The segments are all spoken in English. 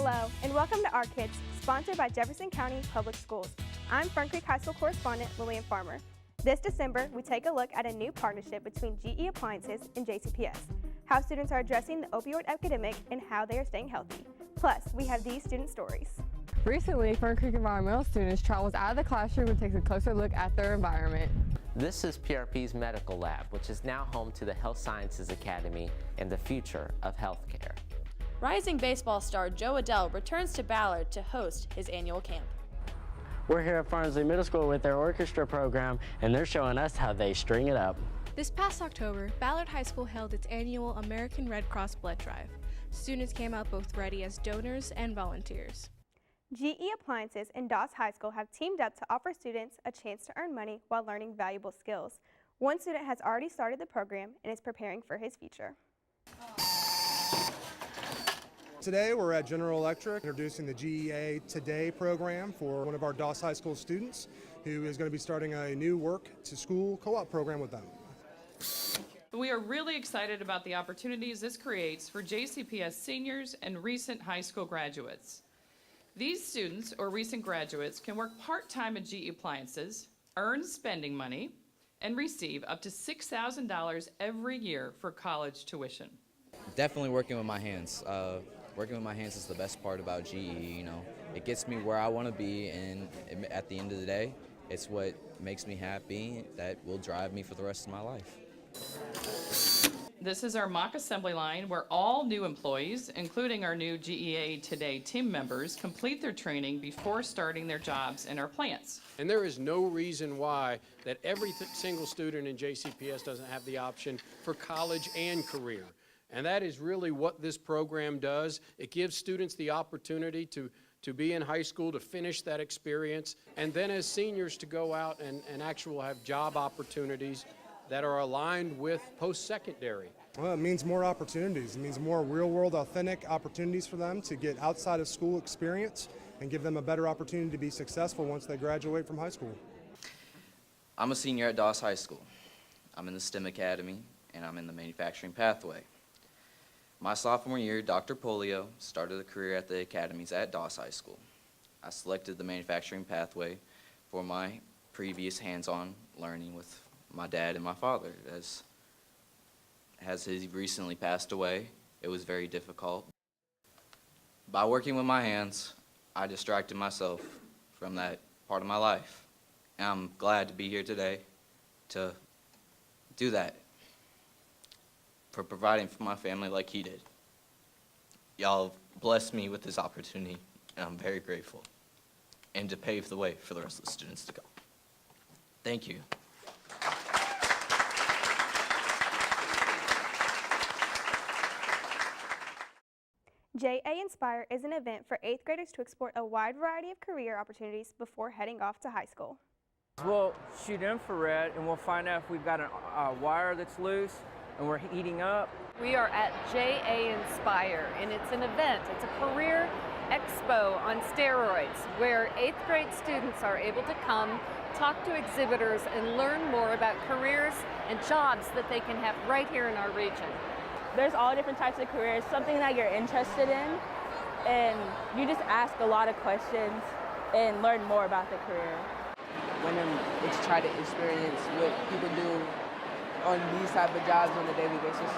Hello, and welcome to Our Kids, sponsored by Jefferson County Public Schools. I'm Fern Creek High School correspondent Lillian Farmer. This December, we take a look at a new partnership between GE Appliances and JCPS, how students are addressing the opioid epidemic and how they are staying healthy. Plus, we have these student stories. Recently, Fern Creek environmental students travels out of the classroom and takes a closer look at their environment. This is PRP's medical lab, which is now home to the Health Sciences Academy and the future of healthcare. Rising baseball star Joe Adell returns to Ballard to host his annual camp. We're here at Farnsley Middle School with their orchestra program, and they're showing us how they string it up. This past October, Ballard High School held its annual American Red Cross blood drive. Students came out both ready as donors and volunteers. GE Appliances and Doss High School have teamed up to offer students a chance to earn money while learning valuable skills. One student has already started the program and is preparing for his future. Today we're at General Electric introducing the GEA Today program for one of our Doss High School students who is going to be starting a new work-to-school co-op program with them. We are really excited about the opportunities this creates for JCPS seniors and recent high school graduates. These students or recent graduates can work part-time at GE Appliances, earn spending money, and receive up to $6,000 every year for college tuition. Definitely working with my hands. Working with my hands is the best part about GE, you know. It gets me where I want to be, and at the end of the day, it's what makes me happy that will drive me for the rest of my life. This is our mock assembly line where all new employees, including our new GEA Today team members, complete their training before starting their jobs in our plants. And there is no reason why that every single student in JCPS doesn't have the option for college and career. And that is really what this program does. It gives students the opportunity to be in high school, to finish that experience, and then as seniors to go out and actually have job opportunities that are aligned with post-secondary. Well, it means more opportunities. It means more real-world, authentic opportunities for them to get outside of school experience and give them a better opportunity to be successful once they graduate from high school. I'm a senior at Doss High School. I'm in the STEM Academy, and I'm in the manufacturing pathway. My sophomore year, Dr. Polio started a career at the academies at Doss High School. I selected the manufacturing pathway for my previous hands-on learning with my dad and my father. As he recently passed away, it was very difficult. By working with my hands, I distracted myself from that part of my life. And I'm glad to be here today to do that, for providing for my family like he did. Y'all blessed me with this opportunity, and I'm very grateful, and to pave the way for the rest of the students to come. Thank you. JA Inspire is an event for 8th graders to explore a wide variety of career opportunities before heading off to high school. We'll shoot infrared and we'll find out if we've got a wire that's loose and we're heating up. We are at JA Inspire, and it's an event. It's a career expo on steroids where 8th grade students are able to come, talk to exhibitors, and learn more about careers and jobs that they can have right here in our region. There's all different types of careers, something that you're interested in, and you just ask a lot of questions and learn more about the career. When it's try to experience what people do on these type of jobs on a daily basis.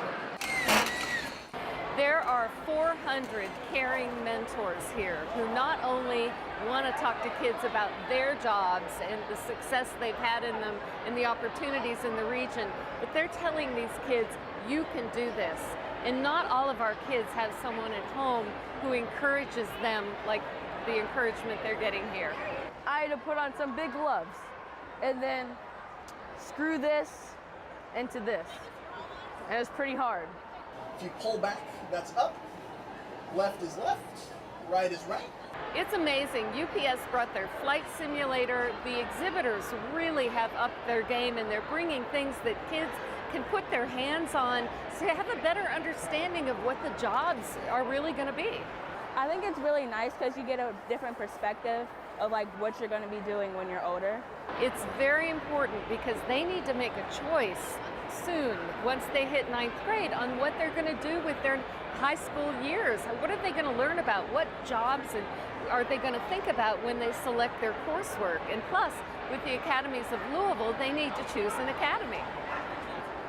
There are 400 caring mentors here who not only want to talk to kids about their jobs and the success they've had in them and the opportunities in the region, but they're telling these kids, you can do this. And not all of our kids have someone at home who encourages them like the encouragement they're getting here. I had to put on some big gloves and then screw this into this. And it was pretty hard. If you pull back, that's up. Left is left. Right is right. It's amazing. UPS brought their flight simulator. The exhibitors really have upped their game, and they're bringing things that kids can put their hands on to have a better understanding of what the jobs are really going to be. I think it's really nice because you get a different perspective of like what you're going to be doing when you're older. It's very important because they need to make a choice soon, once they hit 9th grade, on what they're going to do with their high school years. What are they going to learn about? What jobs are they going to think about when they select their coursework? And plus, with the academies of Louisville, they need to choose an academy.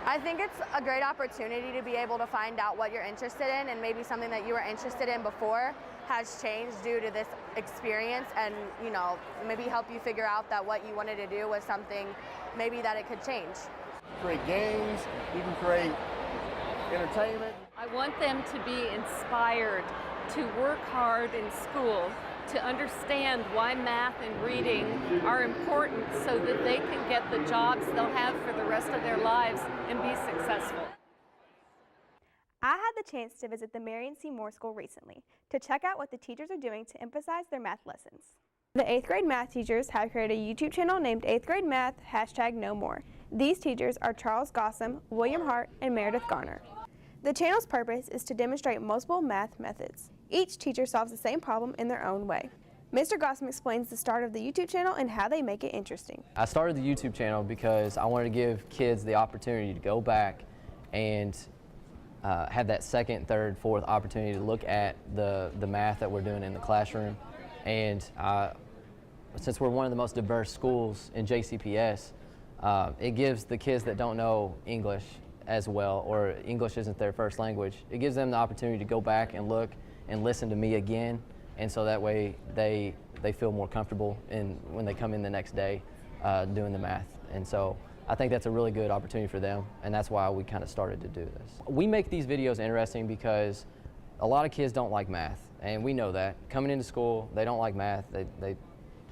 I think it's a great opportunity to be able to find out what you're interested in, and maybe something that you were interested in before has changed due to this experience, and maybe help you figure out that what you wanted to do was something maybe that it could change. Create games, you can create entertainment. I want them to be inspired to work hard in school, to understand why math and reading are important so that they can get the jobs they'll have for the rest of their lives and be successful. I had the chance to visit the Marion C. Moore School recently to check out what the teachers are doing to emphasize their math lessons. The 8th grade math teachers have created a YouTube channel named 8th Grade Math #NoMore. These teachers are Charles Gossam, William Hart, and Meredith Garner. The channel's purpose is to demonstrate multiple math methods. Each teacher solves the same problem in their own way. Mr. Gossam explains the start of the YouTube channel and how they make it interesting. I started the YouTube channel because I wanted to give kids the opportunity to go back and have that second, third, fourth opportunity to look at the math that we're doing in the classroom. And since we're one of the most diverse schools in JCPS, it gives the kids that don't know English as well, or English isn't their first language, it gives them the opportunity to go back and look and listen to me again, and so that way they feel more comfortable when they come in the next day doing the math. And so I think that's a really good opportunity for them, and that's why we kind of started to do this. We make these videos interesting because a lot of kids don't like math, and we know that. Coming into school, they don't like math.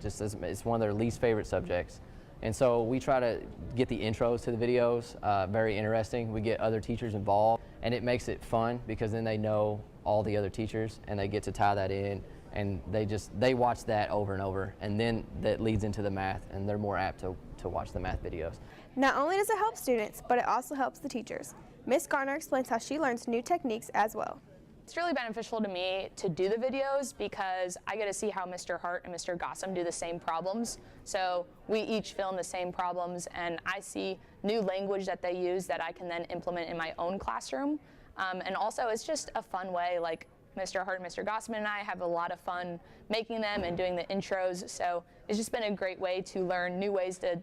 It's one of their least favorite subjects. And so we try to get the intros to the videos very interesting. We get other teachers involved, and it makes it fun because then they know all the other teachers and they get to tie that in, and they watch that over and over, and then that leads into the math, and they're more apt to watch the math videos. Not only does it help students, but it also helps the teachers. Ms. Garner explains how she learns new techniques as well. It's really beneficial to me to do the videos because I get to see how Mr. Hart and Mr. Gossam do the same problems. So we each film the same problems, and I see new language that they use that I can then implement in my own classroom. And also it's just a fun way, like Mr. Hart and Mr. Gossam and I have a lot of fun making them and doing the intros. So it's just been a great way to learn new ways to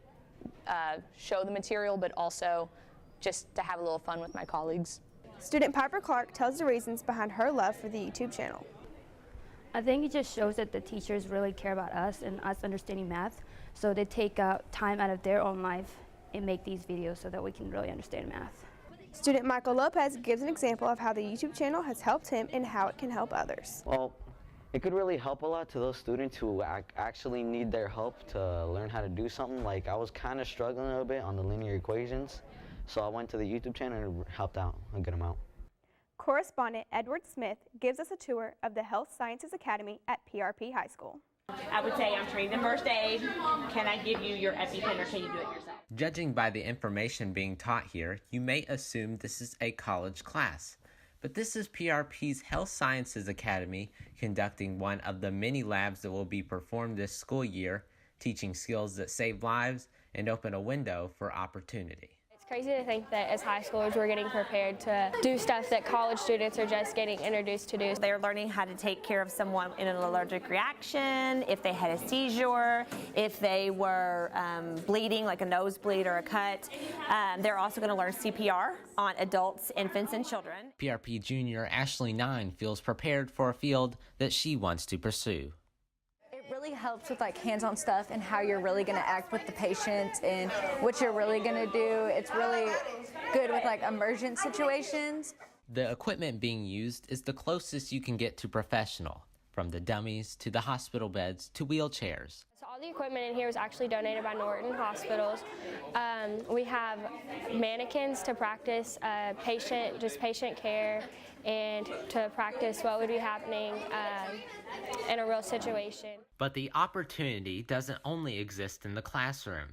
show the material, but also just to have a little fun with my colleagues. Student Piper Clark tells the reasons behind her love for the YouTube channel. I think it just shows that the teachers really care about us and us understanding math, so they take time out of their own life and make these videos so that we can really understand math. Student Michael Lopez gives an example of how the YouTube channel has helped him and how it can help others. Well, it could really help a lot to those students who actually need their help to learn how to do something. Like, I was kind of struggling a little bit on the linear equations, so I went to the YouTube channel and helped out a good amount. Correspondent Edward Smith gives us a tour of the Health Sciences Academy at PRP High School. I would say I'm trained in first aid. Can I give you your EpiPen, or can you do it yourself? Judging by the information being taught here, you may assume this is a college class. But this is PRP's Health Sciences Academy conducting one of the many labs that will be performed this school year, teaching skills that save lives and open a window for opportunity. It's crazy to think that as high schoolers we're getting prepared to do stuff that college students are just getting introduced to do. They're learning how to take care of someone in an allergic reaction, if they had a seizure, if they were bleeding, like a nosebleed or a cut. They're also going to learn CPR on adults, infants, and children. PRP junior Ashley 9 feels prepared for a field that she wants to pursue. It really helps with like hands-on stuff and how you're really going to act with the patient and what you're really going to do. It's really good with like emergent situations. The equipment being used is the closest you can get to professional, from the dummies to the hospital beds to wheelchairs. So all the equipment in here was actually donated by Norton Hospitals. We have mannequins to practice patient care, and to practice what would be happening in a real situation. But the opportunity doesn't only exist in the classroom.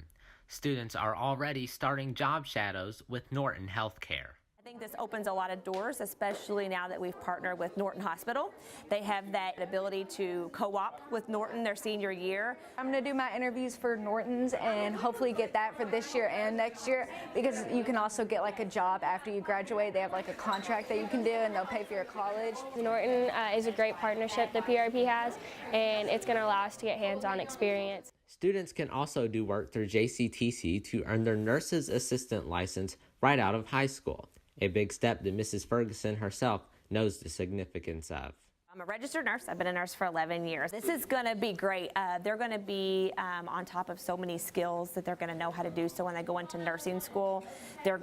Students are already starting job shadows with Norton Healthcare. I think this opens a lot of doors, especially now that we've partnered with Norton Hospital. They have that ability to co-op with Norton their senior year. I'm going to do my interviews for Norton's and hopefully get that for this year and next year, because you can also get like a job after you graduate. They have like a contract that you can do and they'll pay for your college. Norton is a great partnership the PRP has, and it's going to allow us to get hands-on experience. Students can also do work through JCTC to earn their nurse's assistant license right out of high school, a big step that Mrs. Ferguson herself knows the significance of. I'm a registered nurse. I've been a nurse for 11 years. This is going to be great. They're going to be on top of so many skills that they're going to know how to do. So when they go into nursing school, they're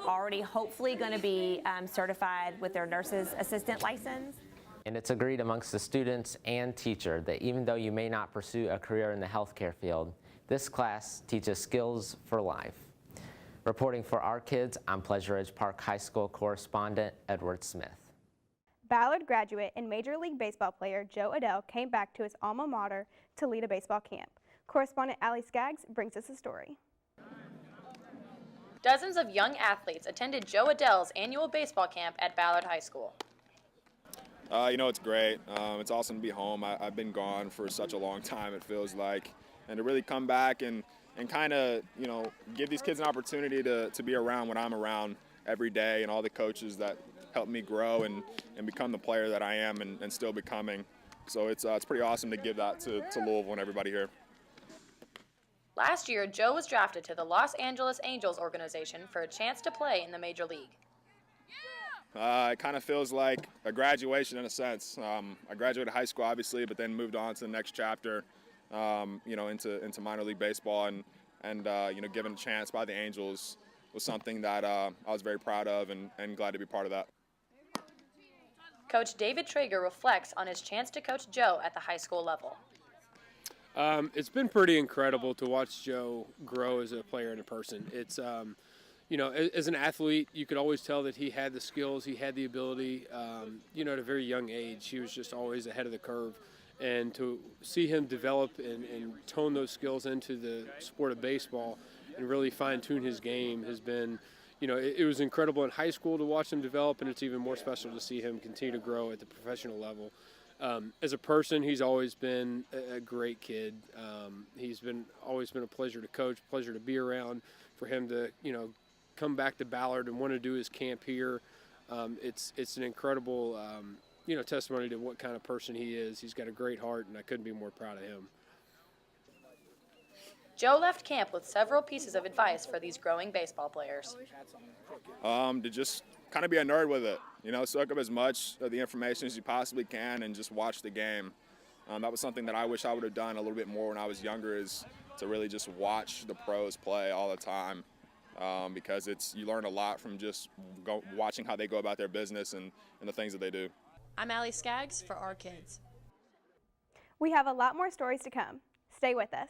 already hopefully going to be certified with their nurse's assistant license. And it's agreed amongst the students and teacher that even though you may not pursue a career in the healthcare field, this class teaches skills for life. Reporting for Our Kids, I'm Pleasure Ridge Park High School correspondent Edward Smith. Ballard graduate and Major League Baseball player Joe Adell came back to his alma mater to lead a baseball camp. Correspondent Allie Skaggs brings us a story. Dozens of young athletes attended Joe Adell's annual baseball camp at Ballard High School. It's great. It's awesome to be home. I've been gone for such a long time, it feels like. And to really come back and kind of, give these kids an opportunity to be around when I'm around every day, and all the coaches that helped me grow and become the player that I am and still becoming. So it's pretty awesome to give that to Louisville and everybody here. Last year, Joe was drafted to the Los Angeles Angels organization for a chance to play in the Major League. It kind of feels like a graduation in a sense. I graduated high school, obviously, but then moved on to the next chapter, into minor league baseball, and given a chance by the Angels was something that I was very proud of and glad to be part of that. Coach David Traeger reflects on his chance to coach Joe at the high school level. It's been pretty incredible to watch Joe grow as a player and a person. It's, as an athlete, you could always tell that he had the skills, he had the ability, at a very young age. He was just always ahead of the curve. And to see him develop and tone those skills into the sport of baseball and really fine-tune his game has been, it was incredible in high school to watch him develop, and it's even more special to see him continue to grow at the professional level. As a person, he's always been a great kid. He's always been a pleasure to coach, pleasure to be around. For him to, come back to Ballard and want to do his camp here, it's an incredible, testimony to what kind of person he is. He's got a great heart, and I couldn't be more proud of him. Joe left camp with several pieces of advice for these growing baseball players. To just kind of be a nerd with it, soak up as much of the information as you possibly can and just watch the game. That was something that I wish I would have done a little bit more when I was younger, is to really just watch the pros play all the time, because you learn a lot from just watching how they go about their business and the things that they do. I'm Allie Skaggs for Our Kids. We have a lot more stories to come. Stay with us.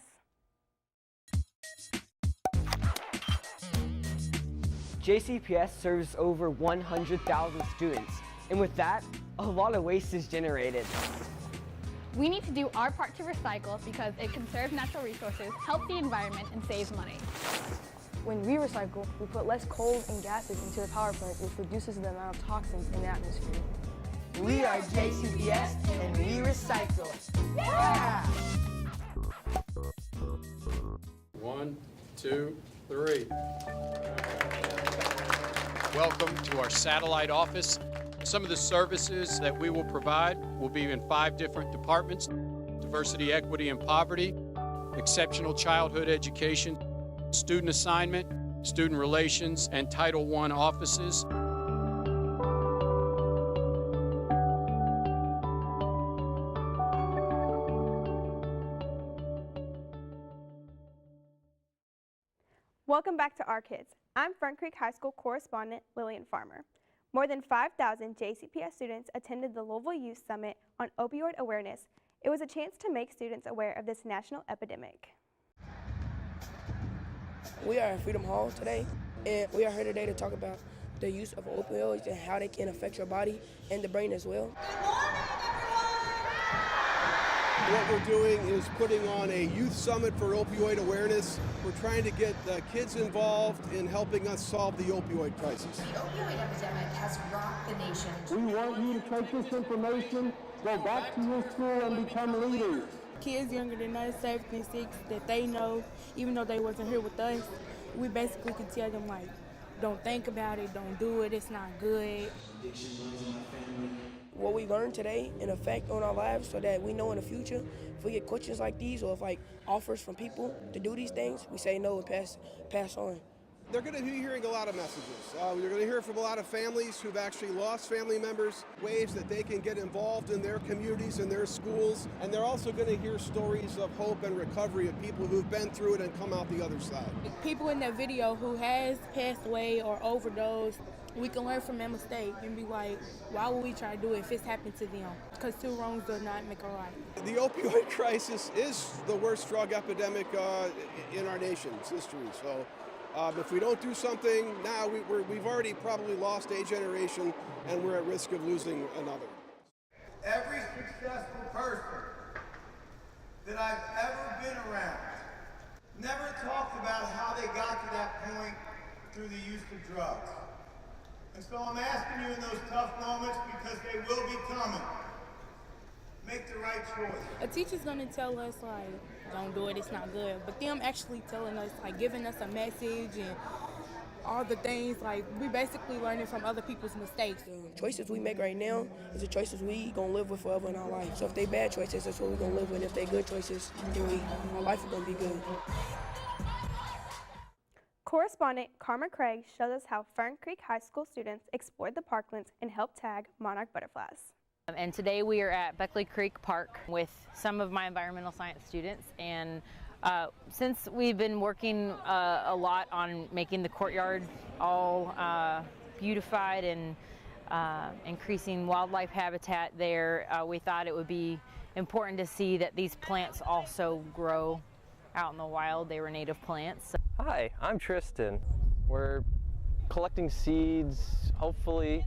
JCPS serves over 100,000 students, and with that, a lot of waste is generated. We need to do our part to recycle because it conserves natural resources, helps the environment, and saves money. When we recycle, we put less coal and gases into the power plant, which reduces the amount of toxins in the atmosphere. We are JCPS and we recycle. Yeah! 1, 2, 3. Welcome to our satellite office. Some of the services that we will provide will be in 5 different departments: diversity, equity, and poverty, exceptional childhood education, student assignment, student relations, and Title I offices. Welcome back to Our Kids. I'm Fern Creek High School correspondent Lillian Farmer. More than 5,000 JCPS students attended the Louisville Youth Summit on opioid awareness. It was a chance to make students aware of this national epidemic. We are at Freedom Hall today, and we are here today to talk about the use of opioids and how they can affect your body and the brain as well. what we're doing is putting on a youth summit for opioid awareness. We're trying to get kids involved in helping us solve the opioid crisis. The opioid epidemic has rocked the nation. We want you to take this information, go back to your school, and become leaders. Kids younger than us, 7 and 6, that they know, even though they wasn't here with us, we basically could tell them, like, don't think about it, don't do it, it's not good. What we learned today and effect on our lives so that we know in the future, if we get questions like these or if like offers from people to do these things, we say no and pass on. They're going to be hearing a lot of messages. You're going to hear from a lot of families who've actually lost family members, ways that they can get involved in their communities and their schools. And they're also going to hear stories of hope and recovery of people who've been through it and come out the other side. People in that video who has passed away or overdosed, we can learn from that mistake and be like, why would we try to do it if it's happened to them? Because 2 wrongs do not make a right. The opioid crisis is the worst drug epidemic in our nation's history. So if we don't do something now, we've already probably lost a generation and we're at risk of losing another. Every successful person that I've ever been around never talked about how they got to that point through the use of drugs. And so I'm asking you in those tough moments, because they will be coming, make the right choice. A teacher's gonna tell us like, don't do it, it's not good. But them actually telling us, like giving us a message and all the things, like we basically learning from other people's mistakes. The choices we make right now is the choices we gonna live with forever in our life. So if they bad choices, that's what we're gonna live with. If they good choices, then our life is gonna be good. Correspondent Karma Craig showed us how Fern Creek High School students explored the parklands and helped tag monarch butterflies. And today we are at Beckley Creek Park with some of my environmental science students, and since we've been working a lot on making the courtyard all beautified and increasing wildlife habitat there, we thought it would be important to see that these plants also grow out in the wild. They were native plants. Hi, I'm Tristan. We're collecting seeds, hopefully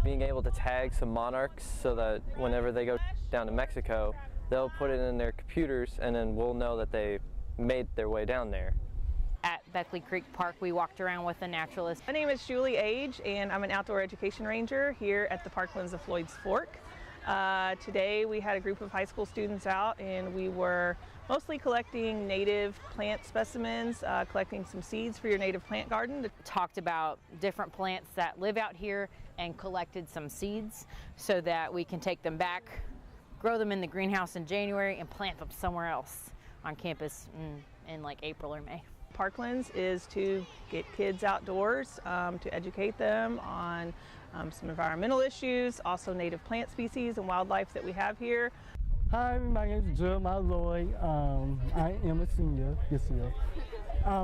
being able to tag some monarchs so that whenever they go down to Mexico, they'll put it in their computers and then we'll know that they made their way down there. At Beckley Creek Park, we walked around with a naturalist. My name is Julie Age, and I'm an outdoor education ranger here at the Parklands of Floyd's Fork. Today we had a group of high school students out, and we were mostly collecting native plant specimens, collecting some seeds for your native plant garden. Talked about different plants that live out here and collected some seeds so that we can take them back, grow them in the greenhouse in January, and plant them somewhere else on campus in like April or May. Parklands is to get kids outdoors, to educate them on some environmental issues, also native plant species and wildlife that we have here. Hi, my name is Jeremiah Lloyd. I am a senior this year.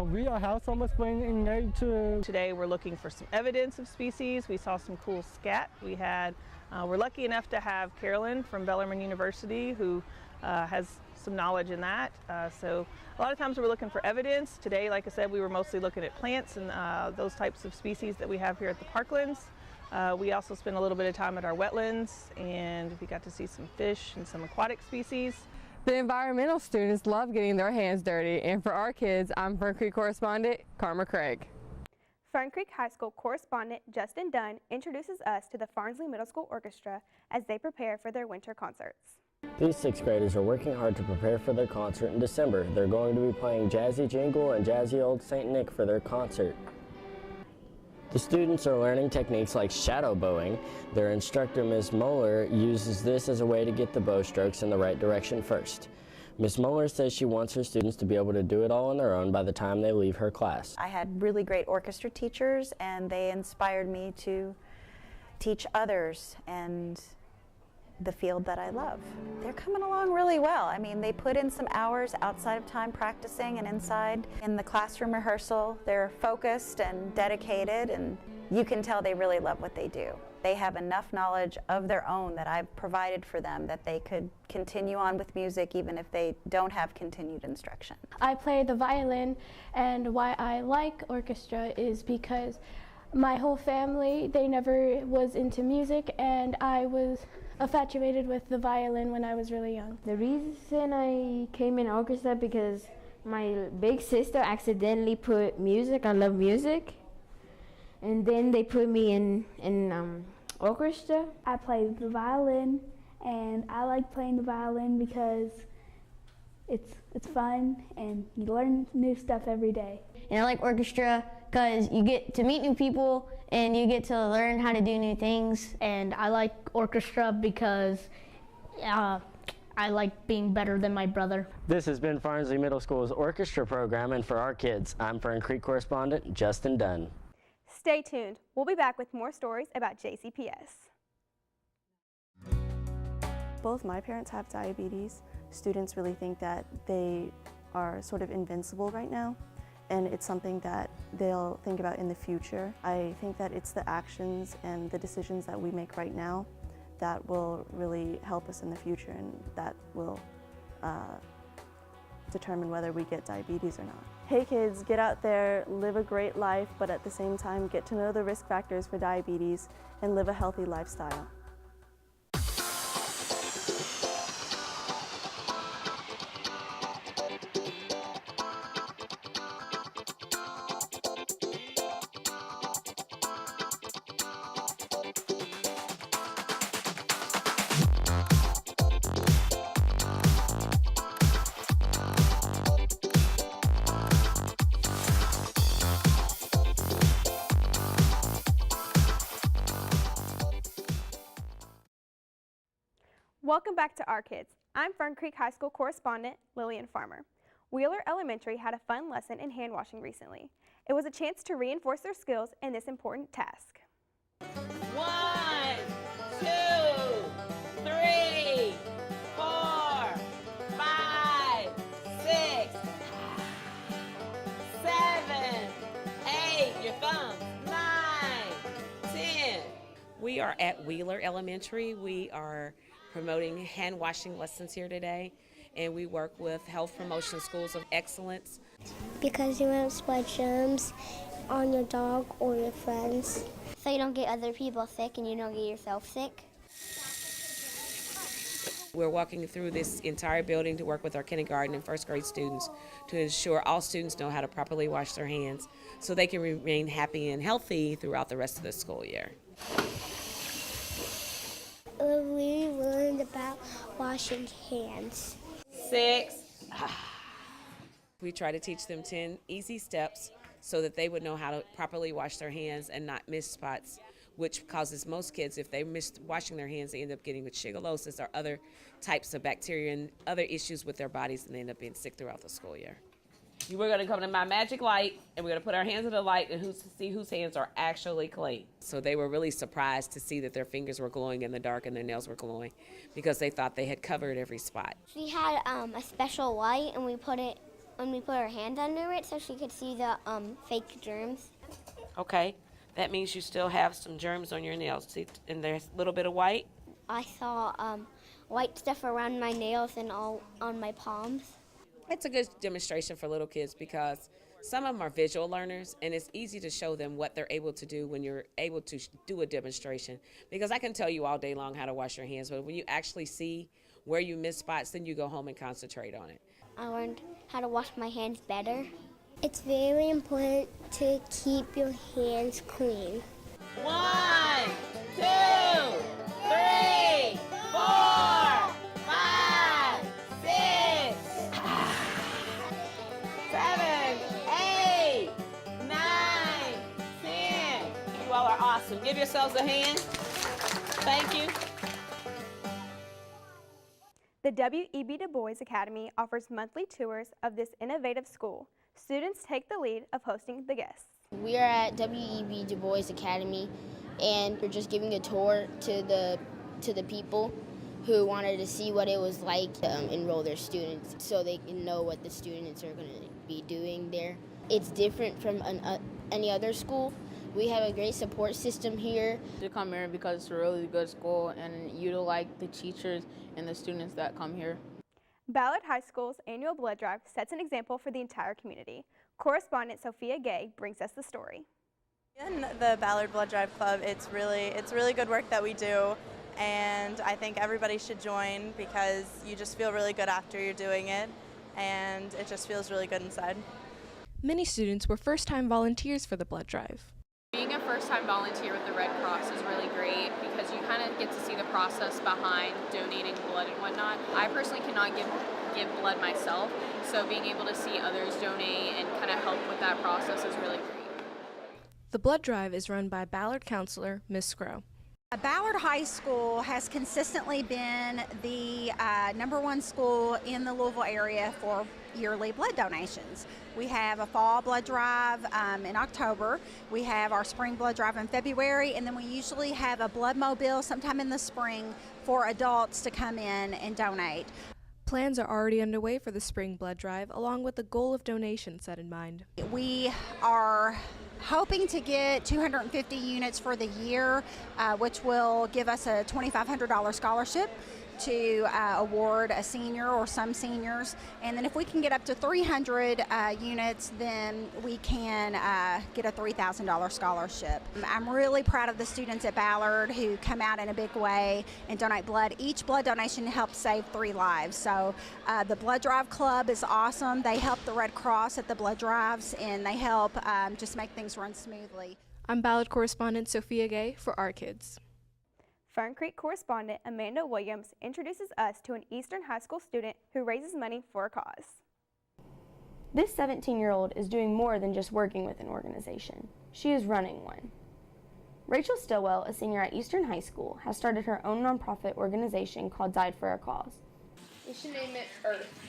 We are have so much fun in nature. Today we're looking for some evidence of species. We saw some cool scat. We're lucky enough to have Carolyn from Bellarmine University who has some knowledge in that. So a lot of times we're looking for evidence. Today, like I said, we were mostly looking at plants and those types of species that we have here at the Parklands. We also spent a little bit of time at our wetlands, and we got to see some fish and some aquatic species. The environmental students love getting their hands dirty, and for our kids, I'm Fern Creek correspondent Karma Craig. Fern Creek High School correspondent Justin Dunn introduces us to the Farnsley Middle School Orchestra as they prepare for their winter concerts. These 6th graders are working hard to prepare for their concert in December. They're going to be playing Jazzy Jingle and Jazzy Old St. Nick for their concert. The students are learning techniques like shadow bowing. Their instructor, Ms. Moeller, uses this as a way to get the bow strokes in the right direction first. Ms. Moeller says she wants her students to be able to do it all on their own by the time they leave her class. I had really great orchestra teachers, and they inspired me to teach others and the field that I love. They're coming along really well. I mean, they put in some hours outside of time practicing and inside. In the classroom rehearsal, they're focused and dedicated, and you can tell they really love what they do. They have enough knowledge of their own that I've provided for them that they could continue on with music even if they don't have continued instruction. I play the violin, and why I like orchestra is because my whole family, they never was into music, and I was infatuated with the violin when I was really young. The reason I came in orchestra because my big sister accidentally put music. I love music, and then they put me in orchestra. I play the violin, and I like playing the violin because it's fun and you learn new stuff every day. And I like orchestra because you get to meet new people and you get to learn how to do new things. And I like orchestra because I like being better than my brother. This has been Farnsley Middle School's orchestra program, and for our kids, I'm Fern Creek correspondent Justin Dunn. Stay tuned. We'll be back with more stories about JCPS. Both my parents have diabetes. Students really think that they are sort of invincible right now, and it's something that they'll think about in the future. I think that it's the actions and the decisions that we make right now that will really help us in the future, and that will determine whether we get diabetes or not. Hey kids, get out there, live a great life, but at the same time get to know the risk factors for diabetes and live a healthy lifestyle. Welcome back to Our Kids. I'm Fern Creek High School correspondent Lillian Farmer. Wheeler Elementary had a fun lesson in hand washing recently. It was a chance to reinforce their skills in this important task. 1, 2, 3, 4, 5, 6, 7, 8, your thumbs, 9, 10. We are at Wheeler Elementary. We are promoting hand washing lessons here today, and we work with Health Promotion Schools of Excellence. Because you won't spread germs on your dog or your friends. So you don't get other people sick and you don't get yourself sick. We're walking through this entire building to work with our kindergarten and first grade students to ensure all students know how to properly wash their hands so they can remain happy and healthy throughout the rest of the school year. We learned about washing hands. 6. We try to teach them 10 easy steps so that they would know how to properly wash their hands and not miss spots, which causes most kids, if they miss washing their hands, they end up getting with shigellosis or other types of bacteria and other issues with their bodies, and they end up being sick throughout the school year. We're going to come to my magic light, and we're going to put our hands in the light and see whose hands are actually clean. So they were really surprised to see that their fingers were glowing in the dark and their nails were glowing because they thought they had covered every spot. She had a special light, and we put our hand under it so she could see the fake germs. Okay, that means you still have some germs on your nails. See, and there's a little bit of white? I saw white stuff around my nails and all on my palms. It's a good demonstration for little kids because some of them are visual learners, and it's easy to show them what they're able to do when you're able to do a demonstration. Because I can tell you all day long how to wash your hands, but when you actually see where you miss spots, then you go home and concentrate on it. I learned how to wash my hands better. It's very important to keep your hands clean. 1, 2, 3, 4, 5, 6, 7, 8, 9, 10. You all are awesome. Give yourselves a hand. Thank you. The W.E.B. Du Bois Academy offers monthly tours of this innovative school. Students take the lead of hosting the guests. We are at W.E.B. Du Bois Academy, and we're just giving a tour to the people who wanted to see what it was like to enroll their students so they can know what the students are going to be doing there. It's different from any other school. We have a great support system here. To come here because it's a really good school, and you like the teachers and the students that come here. Ballard High School's annual blood drive sets an example for the entire community. Correspondent Sophia Gay brings us the story. In the Ballard Blood Drive Club, it's really good work that we do. and I think everybody should join because you just feel really good after you're doing it, and it just feels really good inside. Many students were first-time volunteers for the blood drive. Being a first-time volunteer with the Red Cross is really great because you kind of get to see the process behind donating blood and whatnot. I personally cannot give blood myself, so being able to see others donate and kind of help with that process is really great. The blood drive is run by Ballard counselor Ms. Scrow. Ballard High School has consistently been the #1 school in the Louisville area for yearly blood donations. We have a fall blood drive in October. We have our spring blood drive in February, and then we usually have a blood mobile sometime in the spring for adults to come in and donate. Plans are already underway for the spring blood drive, along with the goal of donations set in mind. We are hoping to get 250 units for the year, which will give us a $2,500 scholarship to award a senior or some seniors. And then if we can get up to 300 units, then we can get a $3,000 scholarship. I'm really proud of the students at Ballard who come out in a big way and donate blood. Each blood donation helps save 3 lives. So the Blood Drive Club is awesome. They help the Red Cross at the blood drives, and they help just make things run smoothly. I'm Ballard correspondent Sophia Gay for Our Kids. Fern Creek correspondent Amanda Williams introduces us to an Eastern High School student who raises money for a cause. This 17-year-old is doing more than just working with an organization. She is running one. Rachel Stillwell, a senior at Eastern High School, has started her own nonprofit organization called Died for a Cause. We should name it Earth.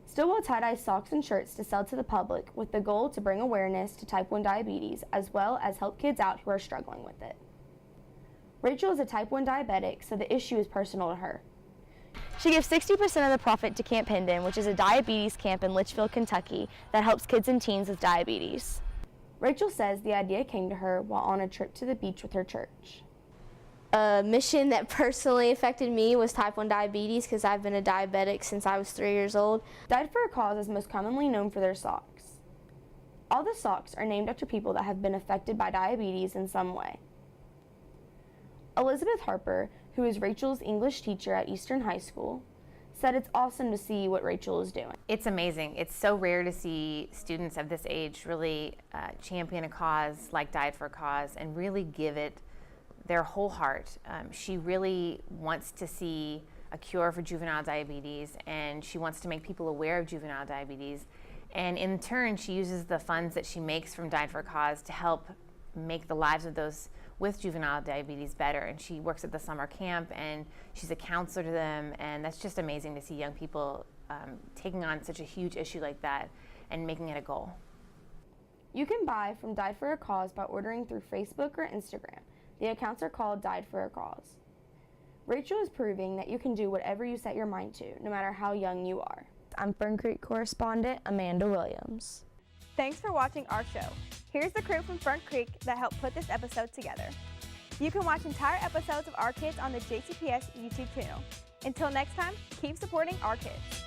Stillwell tie-dyes socks and shirts to sell to the public with the goal to bring awareness to type 1 diabetes as well as help kids out who are struggling with it. Rachel is a type 1 diabetic, so the issue is personal to her. She gives 60% of the profit to Camp Hendon, which is a diabetes camp in Litchfield, Kentucky that helps kids and teens with diabetes. Rachel says the idea came to her while on a trip to the beach with her church. A mission that personally affected me was type 1 diabetes because I've been a diabetic since I was 3 years old. Died for a Cause is most commonly known for their socks. All the socks are named after people that have been affected by diabetes in some way. Elizabeth Harper, who is Rachel's English teacher at Eastern High School, said it's awesome to see what Rachel is doing. It's amazing. It's so rare to see students of this age really champion a cause like Died for a Cause and really give it their whole heart. She really wants to see a cure for juvenile diabetes, and she wants to make people aware of juvenile diabetes. And in turn, she uses the funds that she makes from Died for a Cause to help make the lives of those with juvenile diabetes better. And she works at the summer camp, and she's a counselor to them, and that's just amazing to see young people taking on such a huge issue like that and making it a goal. You can buy from Died for a Cause by ordering through Facebook or Instagram. The accounts are called Died for a Cause. Rachel is proving that you can do whatever you set your mind to, no matter how young you are. I'm Fern Creek correspondent Amanda Williams. Thanks for watching our show. Here's the crew from Fern Creek that helped put this episode together. You can watch entire episodes of Our Kids on the JCPS YouTube channel. Until next time, keep supporting Our Kids.